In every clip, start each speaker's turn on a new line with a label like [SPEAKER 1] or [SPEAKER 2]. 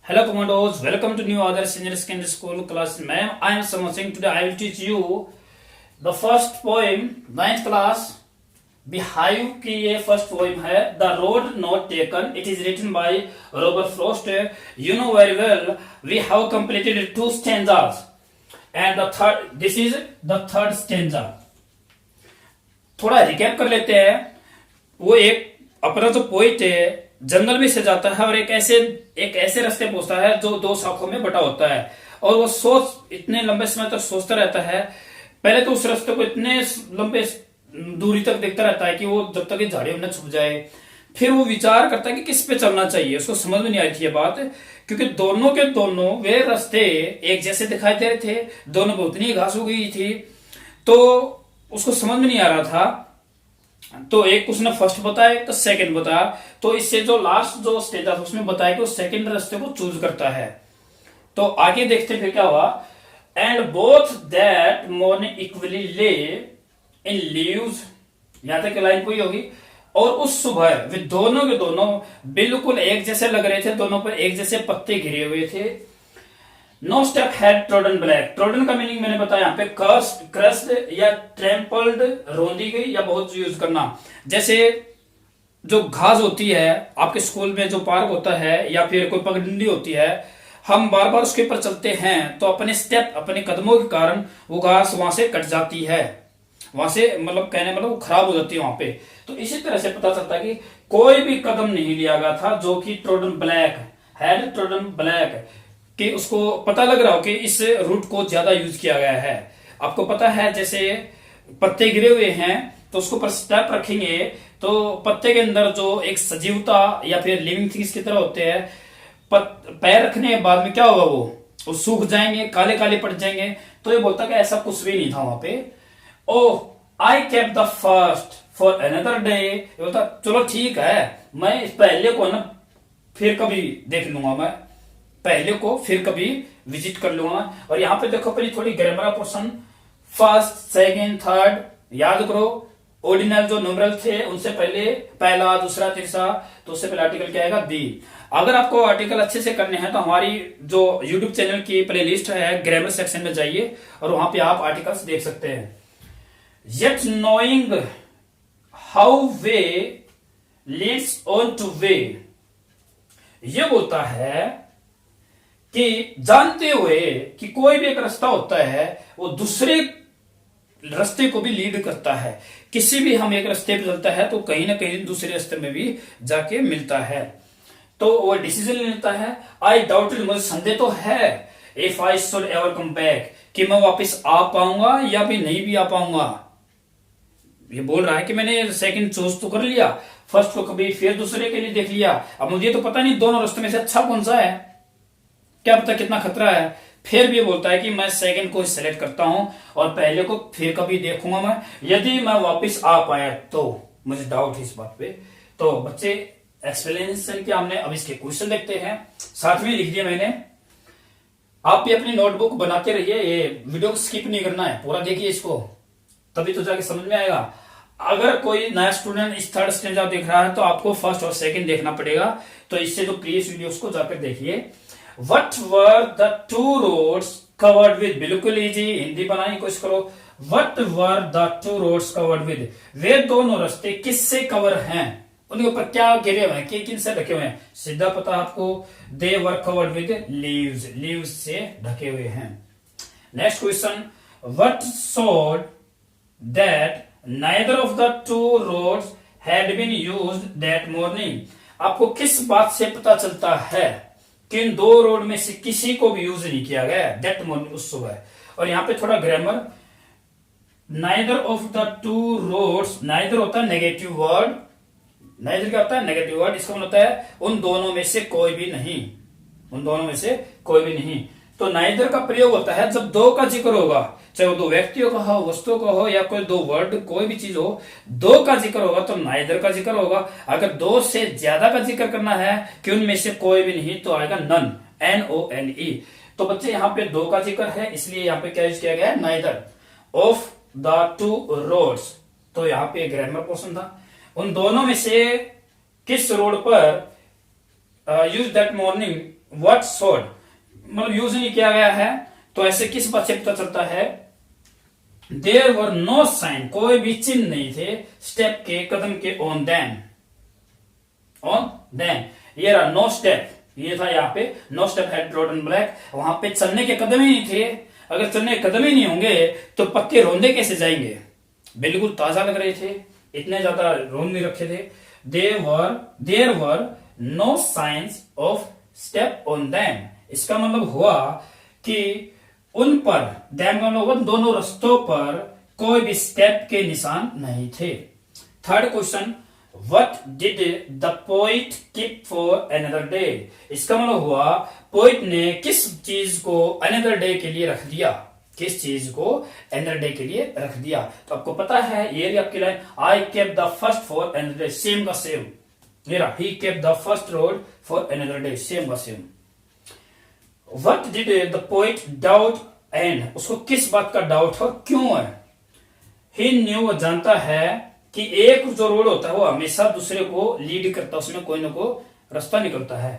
[SPEAKER 1] Hello commandos, welcome to new other senior secondary school class. Ma'am, I am Saman Singh. Today I will teach you the first poem, 9th class. Beehive की ये first poem है. The road not taken. It is written by Robert Frost. You know very well. We have completed 2 stanzas, and the third. This is the third stanza. थोड़ा recap कर लेते हैं. वो एक अपना जो पोइट है जंगल में से जाता है और एक ऐसे रास्ते पहुंचता है जो 2 शाखों में बटा होता है, और वो सोच इतने लंबे समय तक सोचता रहता है. पहले तो उस रास्ते को इतने लंबे दूरी तक देखता रहता है कि वो जब तक झाड़ियों में छुप जाए. फिर वो विचार करता है कि किस पे चलना चाहिए. उसको समझ में नहीं आई थी ये बात, क्योंकि दोनों के दोनों वे रास्ते एक जैसे दिखाई दे रहे थे. दोनों में उतनी घास हो गई थी, तो उसको समझ में नहीं आ रहा था. तो एक उसने फर्स्ट बताया, एक तो सेकंड बताया. तो इससे जो लास्ट जो स्टेज था उसमें बताया कि वो सेकंड रास्ते को चूज करता है. तो आगे देखते फिर क्या हुआ. And both that morning equally ले इन लीव्स, यहां तक लाइन कोई होगी. और उस सुबह वे दोनों के दोनों बिल्कुल एक जैसे लग रहे थे. दोनों पर एक जैसे पत्ते घिरे हुए थे. No step had trodden black. Trodden का मीनिंग मैंने बताया यहाँ पे क्रस्ड या ट्रैम्पल्ड, रोंदी गई या बहुत यूज करना. जैसे जो घास होती है आपके स्कूल में, जो पार्क होता है या फिर कोई पगडंडी होती है, हम बार बार उसके ऊपर चलते हैं तो अपने स्टेप, अपने कदमों के कारण वो घास वहां से कट जाती है. वहां से मतलब खराब हो जाती है वहां पे. तो इसी तरह से पता चलता है कि कोई भी कदम नहीं लिया गया था जो कि trodden black, had trodden black, कि उसको पता लग रहा हो कि इस रूट को ज्यादा यूज किया गया है. आपको पता है जैसे पत्ते गिरे हुए हैं तो उसको पर स्टेप रखेंगे तो पत्ते के अंदर जो एक सजीवता या फिर लिविंग थिंग्स की तरह होते हैं, पैर रखने के बाद में क्या होगा, वो सूख जाएंगे, काले काले पड़ जाएंगे. तो ये बोलता कि ऐसा कुछ भी नहीं था वहां पे. Oh I kept the first for another day. ये बोलता चलो ठीक है, मैं इस पहले को ना फिर कभी देख लूंगा, मैं पहले को फिर कभी विजिट कर लूंगा. और यहाँ पे देखो पहले थोड़ी grammar portion, first, second, third याद करो. ऑर्डिनल जो न्यूमरल थे उनसे पहले पहला, दूसरा, तीसरा, तो उससे पहले आर्टिकल क्या आएगा, दी. अगर आपको आर्टिकल अच्छे से करने हैं तो हमारी जो यूट्यूब चैनल की प्लेलिस्ट है ग्रामर सेक्शन में जाइए और वहां पे आप आर्टिकल्स देख सकते हैं. Yet knowing how way Leeds on two way. ये बोलता है कि जानते हुए कि कोई भी एक रास्ता होता है वो दूसरे रास्ते को भी लीड करता है. किसी भी हम एक रास्ते पे चलता है तो कहीं ना कहीं दूसरे रास्ते में भी जाके मिलता है. तो वो डिसीजन लेता है. आई डाउटेड, मुझे संदेह तो है, if I should ever come back, कि मैं वापस आ पाऊंगा या भी नहीं भी आ पाऊंगा. ये बोल रहा है कि मैंने सेकंड चूज तो कर लिया, फर्स्ट को कभी फिर दूसरे के लिए देख लिया, अब मुझे तो पता नहीं दोनों रास्ते में से अच्छा कौन सा है, क्या पता कितना खतरा है. फिर भी बोलता है कि मैं सेकंड को सिलेक्ट करता हूं और पहले को फिर कभी देखूंगा मैं, यदि मैं वापस आ पाया तो. मुझे डाउट है इस बात पे. तो बच्चे एक्सप्लेनेशन किया हमने, अब इसके क्वेश्चन देखते हैं. साथ में लिख दिया मैंने. आप भी अपनी नोटबुक बनाते रहिए, ये वीडियो स्किप नहीं करना है, पूरा देखिए इसको, तभी तो जाके समझ में आएगा. अगर कोई नया स्टूडेंट इस थर्ड स्टैंजा देख रहा है तो आपको फर्स्ट और सेकंड देखना पड़ेगा. तो इससे जो प्रीवियस वीडियोस को जाकर देखिए. What were the two roads covered with? बिल्कुल इजी, हिंदी बनाई कोशिश करो. What were the two roads covered with? वे दोनों रास्ते किससे कवर हैं, उनके ऊपर क्या गिरे हुए हैं, किन से ढके हुए हैं. सीधा पता आपको, they were covered with leaves, leaves से ढके हुए हैं. Next question, what showed that neither of the two roads had been used that morning? आपको किस बात से पता चलता है कि इन 2 रोड में से किसी को भी यूज नहीं किया गया दैट मॉर्निंग, उस सुबह. और यहां पे थोड़ा grammar, neither of the two roads, neither होता है नेगेटिव वर्ड. नाइदर क्या होता है, नेगेटिव वर्ड. इसका मतलब होता है उन दोनों में से कोई भी नहीं, उन दोनों में से कोई भी नहीं. तो नाइदर का प्रयोग होता है जब 2 का जिक्र होगा, चाहे वो 2 व्यक्तियों का हो, वस्तुओं का हो, या कोई 2 वर्ड, कोई भी चीज हो, 2 का जिक्र होगा तो नाइदर का जिक्र होगा. अगर 2 से ज्यादा का जिक्र करना है कि उनमें से कोई भी नहीं, तो आएगा नन, NONE. तो बच्चे यहाँ पे 2 का जिक्र है, इसलिए यहाँ पे क्या यूज किया गया है, neither of the two roads. तो यहाँ पे ग्रामर पोर्शन था. उन दोनों में से किस रोड पर use that morning what showed मतलब यूज नहीं किया गया है, तो ऐसे किस बात से पता चलता है? देयर वर नो साइन, कोई भी चिन्ह नहीं थे स्टेप के, कदम के, ऑन देम, ये रहा नो स्टेप, ये था यहाँ पे no step had trodden black, वहां पे चलने के कदम ही नहीं थे। अगर चलने के कदम ही नहीं होंगे तो पत्ते रोंदे कैसे जाएंगे? बिल्कुल ताजा लग रहे थे, इतने ज्यादा रोंद नहीं रखे थे। There were no signs of step on them, इसका मतलब हुआ कि उन पर, देम का मतलब दोनों रस्तों पर कोई भी स्टेप के निशान नहीं थे। Third question, What did the poet keep for another day? इसका मतलब हुआ पोइट ने किस चीज को another day के लिए रख दिया, किस चीज को another day के लिए रख दिया? तो आपको पता है ये आपकी line, I kept the first for another day, same का सेम, मेरा he kept the first road for another day, same का same. What did the poet doubt and, उसको किस बात का डाउट और क्यों है? He knew, वो जानता है कि एक जो रोड होता है वो हमेशा दूसरे को लीड करता है, उसमें कोई ना कोई रास्ता निकलता है,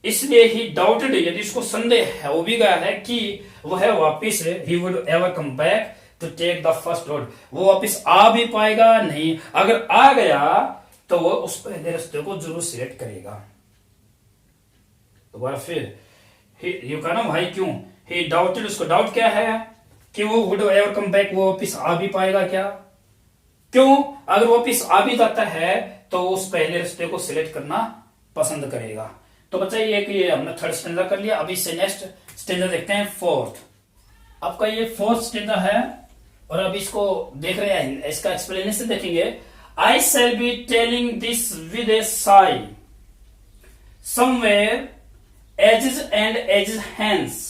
[SPEAKER 1] इसलिए ही डाउटेड, यदि उसको संदेह है, वो भी गया है कि वह वापिस ही would ever come back to take the first road, वो वापिस आ भी पाएगा नहीं, अगर आ गया तो वो उस पहले रास्ते को जरूर सिलेक्ट करेगा। दोबारा फिर यू कहना भाई क्यों? ही डाउटेड, उसको डाउट क्या है कि वो वुड एवर कम बैक, वो वापिस आ भी पाएगा क्या? क्यों? अगर वो वापिस आ भी जाता है तो उस पहले रास्ते को सिलेक्ट करना पसंद करेगा। तो बच्चा ये हमने थर्ड स्टैंडा कर लिया, अभी से नेक्स्ट स्टैंडा देखते हैं फोर्थ। आपका ये फोर्थ स्टैंडा है और अब इसको देख रहे हैं, इसका एक्सप्लेनेशन देखेंगे। I shall be telling this with a sigh somewhere ages and ages hence.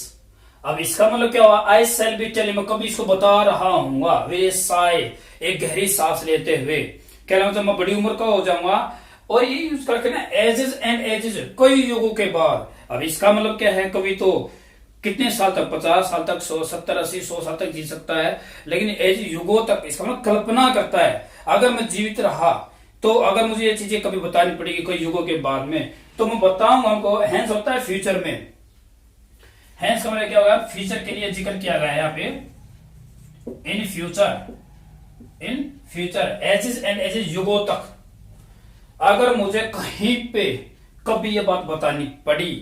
[SPEAKER 1] अब इसका मतलब क्या हुआ? आई शैल बी टेलिंग, मैं कभी इसको बता रहा हूँ विद ए साई, एक गहरी सांस लेते हुए, कह रहा हूं जब मैं बड़ी उम्र का हो जाऊंगा, और ये यूज करके ना एजेस एंड एजेस, कई युगों के बाद। अब इसका मतलब क्या है? कभी तो कितने साल तक, 50 साल तक, 100, 70, 80, 100 साल तक जी सकता है, लेकिन एज युगों तक, इसका मतलब कल्पना करता है अगर मैं जीवित रहा तो अगर मुझे ये चीजें कभी बतानी पड़ेगी कई युगों के बाद में तो मैं बताऊंगा उनको। हैंस होता है फ्यूचर में, हैंस का मतलब क्या होगा? फ्यूचर के लिए जिक्र किया गया है यहाँ पे, in future, in future, ages and ages, युगों तक। अगर मुझे कहीं पे कभी ये बात बतानी पड़ी,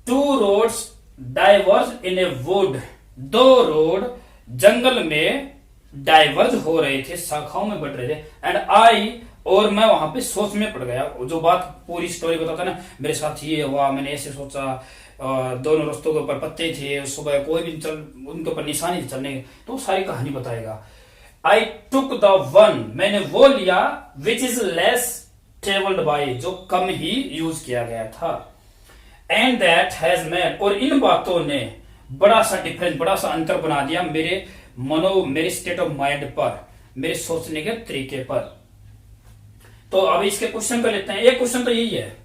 [SPEAKER 1] two roads diverge in a wood, दो रोड जंगल में डाइवर्ज हो रहे थे, शाखाओं में बढ़ रहे थे, एंड आई, और मैं वहां पे सोच में पड़ गया, जो बात पूरी स्टोरी बताता ना, मेरे साथ ये हुआ, मैंने ऐसे सोचा, दोनों रास्तों के ऊपर पत्ते थे, सुबह कोई भी उनके ऊपर निशानी थी चलने, तो सारी कहानी बताएगा। I took the one, मैंने वो लिया, which is less traveled by, जो कम ही यूज किया गया था, and that has made, और इन बातों ने बड़ा सा डिफरेंस, बड़ा सा अंतर बना दिया मेरे स्टेट ऑफ माइंड पर, मेरे सोचने के तरीके पर। तो अब इसके क्वेश्चन कर लेते हैं। एक क्वेश्चन तो यही है,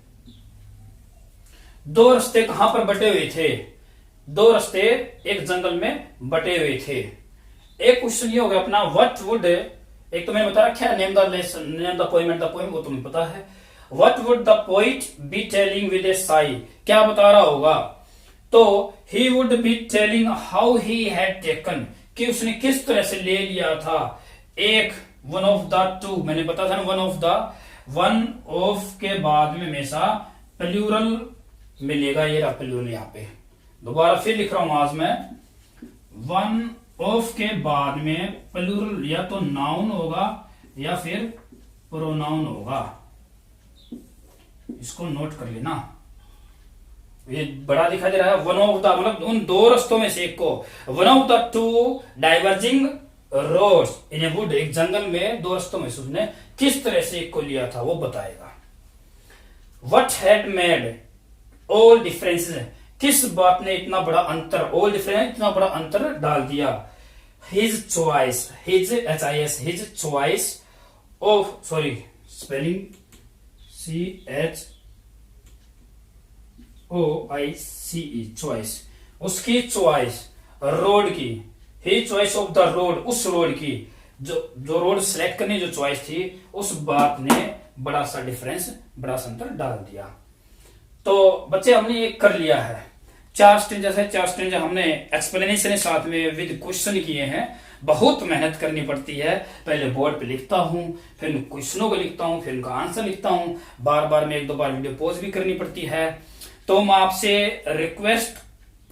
[SPEAKER 1] दो रास्ते कहां पर बटे हुए थे? दो रास्ते एक जंगल में बटे हुए थे। एक क्वेश्चन ये हो गया अपना, व्हाट वुड, एक तो मैंने बता रखा है name the poem and the poem, वो तुम्हें पता है। What would the poet be telling with a sigh, क्या बता रहा होगा? तो he would be telling how he had taken, कि उसने किस तरह से ले लिया था एक, वन ऑफ द टू, मैंने बताया था ना वन ऑफ के बाद में हमेशा प्लूरल मिलेगा, ये रहा प्लूरल यहाँ पे, दोबारा फिर लिख रहा हूं आज मैं, वन ऑफ के बाद में प्लूरल या तो नाउन होगा या फिर प्रोनाउन होगा, इसको नोट कर लेना। ये बड़ा दिखाई दे रहा है, वन ऑफ द, मतलब उन दो रास्तों में से एक को, one of the two diverging roads in a wood, एक जंगल में दो रास्तों में से उसने किस तरह से एक को लिया था वो बताएगा। What had made all differences, किस बात ने इतना बड़ा अंतर, ऑल डिफरेंस, इतना बड़ा अंतर डाल दिया? His choice, his HIS, his choice of, sorry spelling CHOICE, choice, उसकी चॉइस रोड की, ही चॉइस ऑफ द रोड, उस रोड की, जो रोड सिलेक्ट करने जो चॉइस थी, उस बात ने बड़ा सा डिफरेंस, बड़ा सा अंतर डाल दिया। तो बच्चे हमने एक कर लिया है, 4 स्टेंजा है, 4 स्टेंजा हमने एक्सप्लेनेशन साथ में विद क्वेश्चन किए हैं। बहुत मेहनत करनी पड़ती है, पहले बोर्ड पे लिखता हूँ, फिर क्वेश्चनों को लिखता हूँ, फिर उनका आंसर लिखता हूँ, बार बार में 1-2 बार वीडियो पॉज भी करनी पड़ती है। तो मैं आपसे रिक्वेस्ट,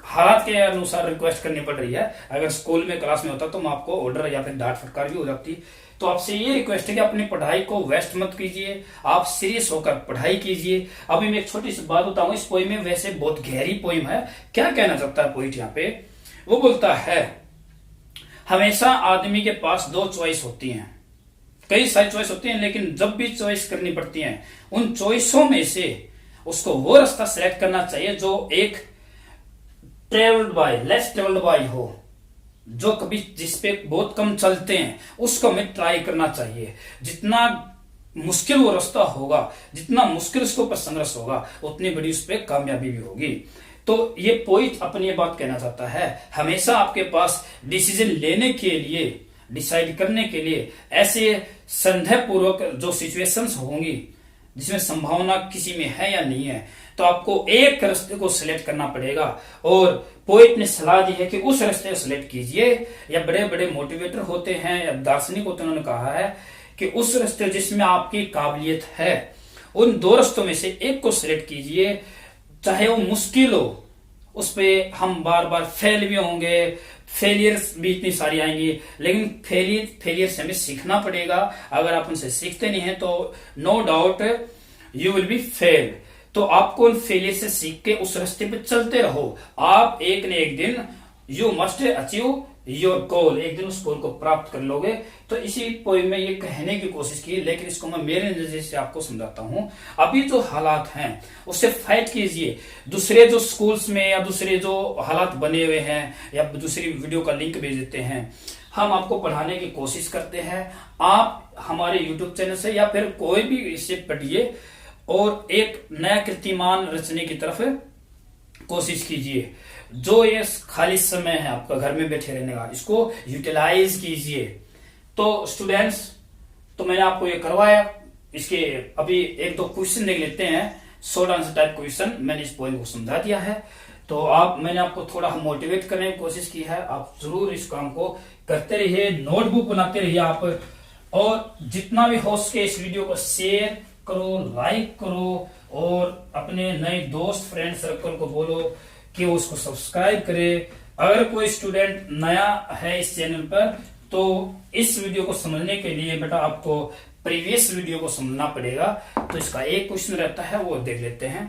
[SPEAKER 1] हालात के अनुसार रिक्वेस्ट करनी पड़ रही है। अगर स्कूल में क्लास में होता तो मैं आपको ऑर्डर या फिर डांट फटकार भी हो जाती। तो आपसे ये रिक्वेस्ट है कि अपनी पढ़ाई को वेस्ट मत कीजिए, आप सीरियस होकर पढ़ाई कीजिए। अभी मैं एक छोटी सी बात बताऊं, इस पोइम में वैसे बहुत गहरी पोइम है। क्या कहना चाहता है पोइट यहाँ पे? वो बोलता है हमेशा आदमी के पास 2 चॉइस होती हैं, कई सारी चॉइस होती हैं, लेकिन जब भी चॉइस करनी पड़ती है उन चॉइसों में से उसको वो रास्ता सेलेक्ट करना चाहिए जो एक travelled by, less travelled bye हो, जो कभी जिसपे बहुत कम चलते हैं उसको हमें ट्राई करना चाहिए। जितना मुश्किल वो रास्ता होगा, जितना मुश्किल उसके ऊपर संघर्ष होगा, उतनी बड़ी उस पर कामयाबी भी होगी। तो ये पोइट अपनी ये बात कहना चाहता है, हमेशा आपके पास डिसीजन लेने के लिए, डिसाइड करने के लिए ऐसे संदेह पूर्वक जो सिचुएशंस होंगी जिसमें संभावना किसी में है या नहीं है, तो आपको एक रास्ते को सिलेक्ट करना पड़ेगा। और पोइट ने सलाह दी है कि उस रास्ते को सिलेक्ट कीजिए। या बड़े बड़े मोटिवेटर होते हैं या दार्शनिक होते हैं, उन्होंने कहा है कि उस रास्ते जिसमें आपकी काबिलियत है, उन 2 रास्तों में से एक को सिलेक्ट कीजिए। चाहे वो मुश्किल हो, उस पे हम बार बार फेल भी होंगे, फेलियर्स भी इतनी सारी आएंगी, लेकिन फेलियर से हमें सीखना पड़ेगा। अगर आप उनसे सीखते नहीं हैं तो no doubt you will be fail. तो आपको उन फेलियर से सीख के उस रास्ते पे चलते रहो। आप एक न एक दिन you must achieve your goal, एक दिन उस गोल को प्राप्त कर लोगे। तो इसी पोइम में ये कहने की कोशिश की, लेकिन इसको मैं मेरे नजरिए से आपको समझाता हूं। अभी जो हालात हैं उससे फाइट कीजिए। दूसरे जो स्कूल्स में या दूसरे जो हालात बने हुए हैं या दूसरी वीडियो का लिंक भेज देते हैं, हम आपको पढ़ाने की कोशिश करते हैं। आप हमारे यूट्यूब चैनल से या फिर कोई भी इससे पढ़िए और एक नया कीर्तिमान रचने की तरफ कोशिश कीजिए। जो ये खाली समय है आपका घर में बैठे रहने का, इसको यूटिलाइज कीजिए। तो स्टूडेंट्स, तो मैंने आपको ये करवाया। इसके अभी 1-2 क्वेश्चन देख लेते हैं, शॉर्ट आंसर टाइप क्वेश्चन। मैंने इस पॉइंट को समझा दिया है। तो मैंने आपको थोड़ा मोटिवेट करने की कोशिश की है। आप जरूर इस काम को करते रहिए, नोटबुक बनाते रहिए आप, और जितना भी हो सके इस वीडियो को शेयर करो, लाइक करो, और अपने नए दोस्त फ्रेंड सर्कल को बोलो कि वो उसको सब्सक्राइब करे। अगर कोई स्टूडेंट नया है इस चैनल पर, तो इस वीडियो को समझने के लिए बेटा आपको प्रीवियस वीडियो को समझना पड़ेगा। तो इसका एक क्वेश्चन रहता है, वो देख लेते हैं।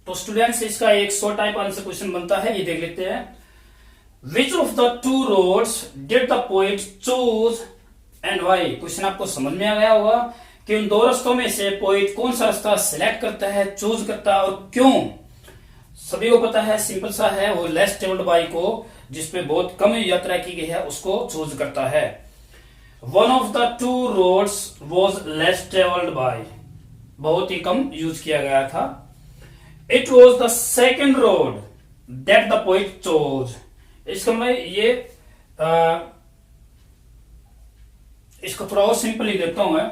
[SPEAKER 1] तो स्टूडेंट्स, इसका एक शॉर्ट टाइप आंसर क्वेश्चन बनता है, ये देख लेते हैं। Which of the 2 roads did the poet choose and why? Question आपको समझ में आ गया होगा कि उन 2 रास्तों में से पोएट कौन सा रास्ता सिलेक्ट करता है, चूज करता है, और क्यों? सभी को पता है, सिंपल सा है, वो लेस ट्रेवल्ड बाय को, जिसपे बहुत कम यात्रा की गई है, उसको चूज करता है। One of the 2 roads was less travelled by, बहुत ही कम यूज किया गया था। It was the second road that the poet chose. इसका मैं ये इसको थोड़ा और सिंपल ही देता हूं मैं।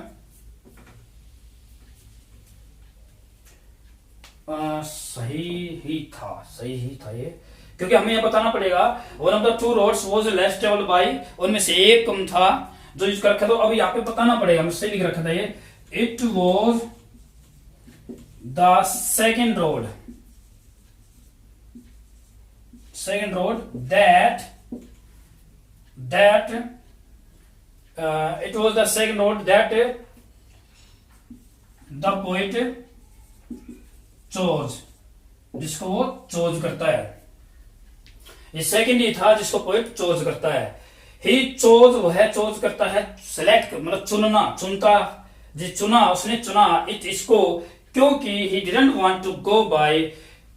[SPEAKER 1] सही ही था ये, क्योंकि हमें ये बताना पड़ेगा। One of the 2 roads was less travelled by, उनमें से एक कम था जो यूज कर रखा था। अब यहाँ पे बताना पड़ेगा, मैं सही लिख रखा था ये। It was the second road that it was the second road that the poet chose, जिसको वो चोज करता है। ये सेकंड ही था जिसको पोएट चोज करता है। ही चोज, वो है चोज करता है, सेलेक्ट मतलब चुनता, जी चुना, उसने चुना इट, इसको, क्योंकि he didn't want to go by,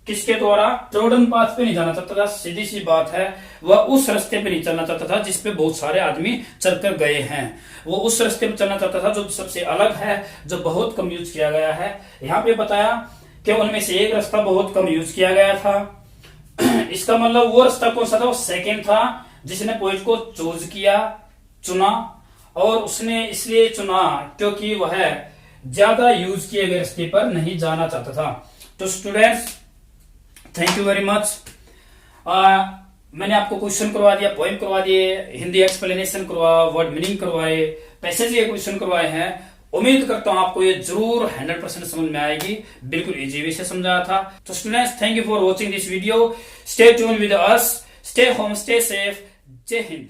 [SPEAKER 1] किसके द्वारा? ट्रोडन पाथ पे नहीं जाना चाहता था। सीधी सी बात है, वह उस रास्ते पे नहीं चलना चाहता था जिसपे बहुत सारे आदमी चलकर गए हैं। वो उस रास्ते पे चलना चाहता था जो सबसे अलग है, जो बहुत कम यूज किया गया है। यहाँ पे बताया कि उनमें से एक रास्ता बहुत कम यूज किया गया था। इसका मतलब वो रास्ता कौन सा था? वो सेकेंड था, जिसने पोएट को चूज किया, चुना। और उसने इसलिए चुना क्योंकि वह ज्यादा यूज किए गए रास्ते पर नहीं जाना चाहता था। तो students, thank you very much. मैंने आपको क्वेश्चन करवा दिया, पोएम करवा दिए, हिंदी एक्सप्लेनेशन करवा, वर्ड मीनिंग करवाए, पैसेज के क्वेश्चन करवाए हैं। उम्मीद करता हूं आपको ये जरूर 100% समझ में आएगी। बिल्कुल इजी वे से समझाया था। तो students, thank you for watching this video. Stay tune with us, stay home, stay safe. जय हिंद।